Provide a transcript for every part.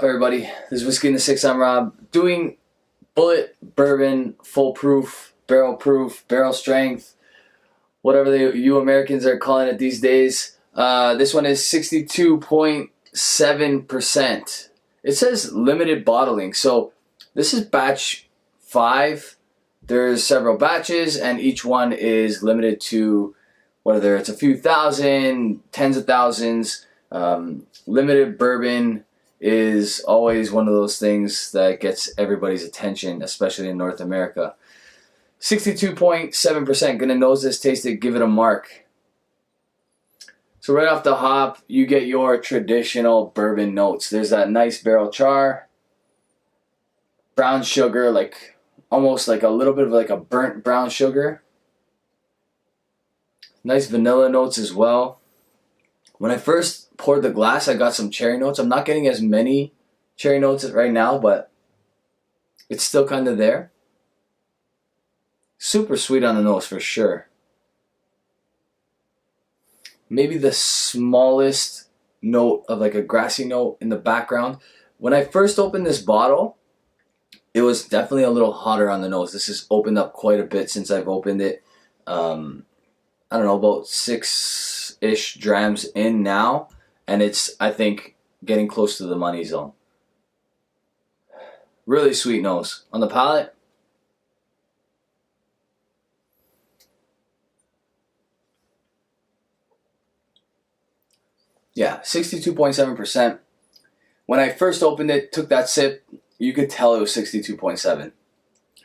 everybody? This is Whiskey in the Six. I'm Rob, doing Bulleit Bourbon Full Proof, Barrel Strength, whatever you Americans are calling it these days. This one is 62.7%. It says limited bottling, so this is batch 5. There's several batches, and each one is limited to whether it's a few thousand, tens of thousands. Limited bourbon is always one of those things that gets everybody's attention, especially in North America. 62.7%. Gonna nose this, taste it, give it a mark. So right off the hop, you get your traditional bourbon notes. There's that nice barrel char, brown sugar, like almost like a little bit of like a burnt brown sugar. Nice vanilla notes as well. When I first poured the glass, I got some cherry notes. I'm not getting as many cherry notes right now, but it's still kind of there. Super sweet on the nose for sure. Maybe the smallest note of like a grassy note in the background. When I first opened this bottle, it was definitely a little hotter on the nose. This has opened up quite a bit since I've opened it. I don't know, about 6-ish drams in now, and it's, I think, getting close to the money zone. Really sweet nose. On the palate, yeah, 62.7%. When I first opened it, took that sip, you could tell it was 62.7.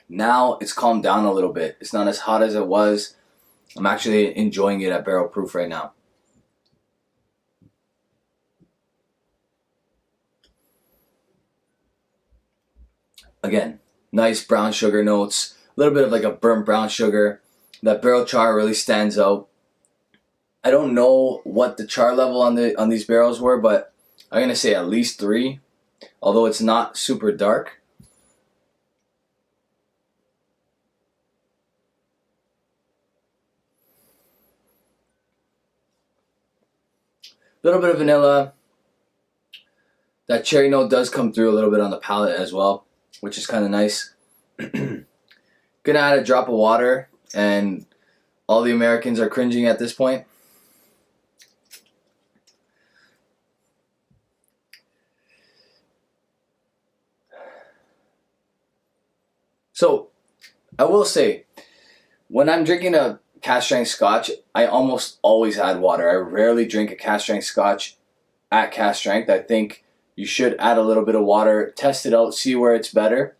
Now it's calmed down a little bit. It's not as hot as it was. I'm actually enjoying it at barrel proof right now. Again, nice brown sugar notes, a little bit of like a burnt brown sugar. That barrel char really stands out. I don't know what the char level on these barrels were, but I'm gonna say at least 3, although it's not super dark. Little bit of vanilla. That cherry note does come through a little bit on the palate as well, which is kind of nice. Gonna add a drop of water, and all the Americans are cringing at this point. So, I will say, when I'm drinking a cask strength scotch, I almost always add water. I rarely drink a cask strength scotch at cask strength. I think you should add a little bit of water, test it out, see where it's better.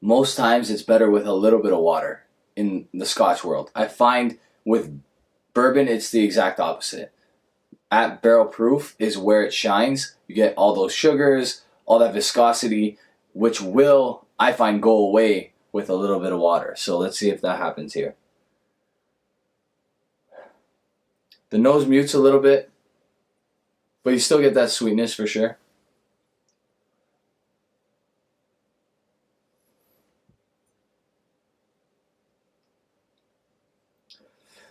Most times it's better with a little bit of water in the scotch world. I find with bourbon it's the exact opposite. At barrel proof is where it shines. You get all those sugars, all that viscosity, which will, I find, go away with a little bit of water. So let's see if that happens here. The nose mutes a little bit, but you still get that sweetness for sure.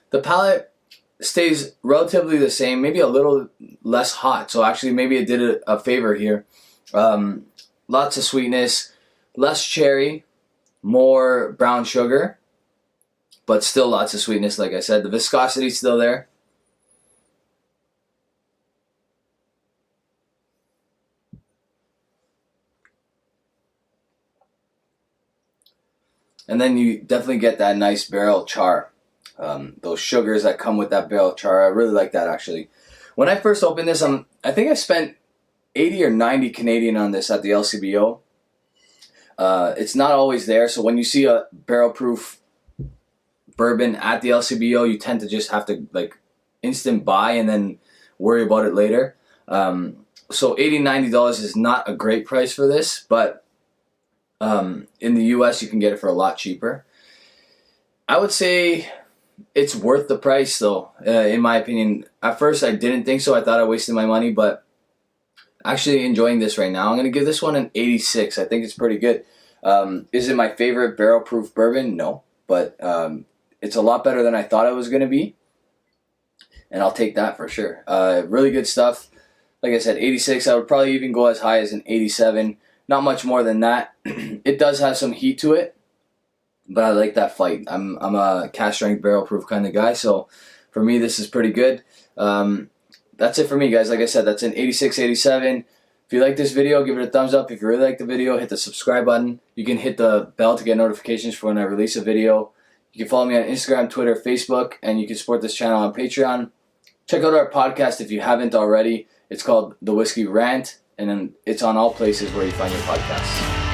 The palate stays relatively the same, maybe a little less hot. So actually maybe it did a favor here. Lots of sweetness, less cherry, more brown sugar, but still lots of sweetness, like I said. The viscosity is still there. And then you definitely get that nice barrel char. Those sugars that come with that barrel char, I really like that actually. When I first opened this, I think I spent 80 or 90 Canadian on this at the LCBO. It's not always there, so when you see a barrel proof bourbon at the LCBO, you tend to just have to like instant buy and then worry about it later. So $80, $90 is not a great price for this, but in the US you can get it for a lot cheaper. I would say it's worth the price though, in my opinion. At first I didn't think so. I thought I wasted my money, but actually enjoying this right now. I'm going to give this one an 86. I think it's pretty good. Is it my favorite barrel proof bourbon? No, but it's a lot better than I thought it was going to be, and I'll take that for sure. Really good stuff. like I said, 86. I would probably even go as high as an 87. Not much more than that. It does have some heat to it, but I like that fight. I'm a cask strength barrel proof kind of guy, so for me this is pretty good. That's it for me, guys. Like I said, that's an 86, 87. If you like this video, give it a thumbs up. If you really like the video, hit the subscribe button. You can hit the bell to get notifications for when I release a video. You can follow me on Instagram, Twitter, Facebook, and you can support this channel on Patreon. Check out our podcast if you haven't already. It's called The Whiskey Rant, and then it's on all places where you find your podcasts.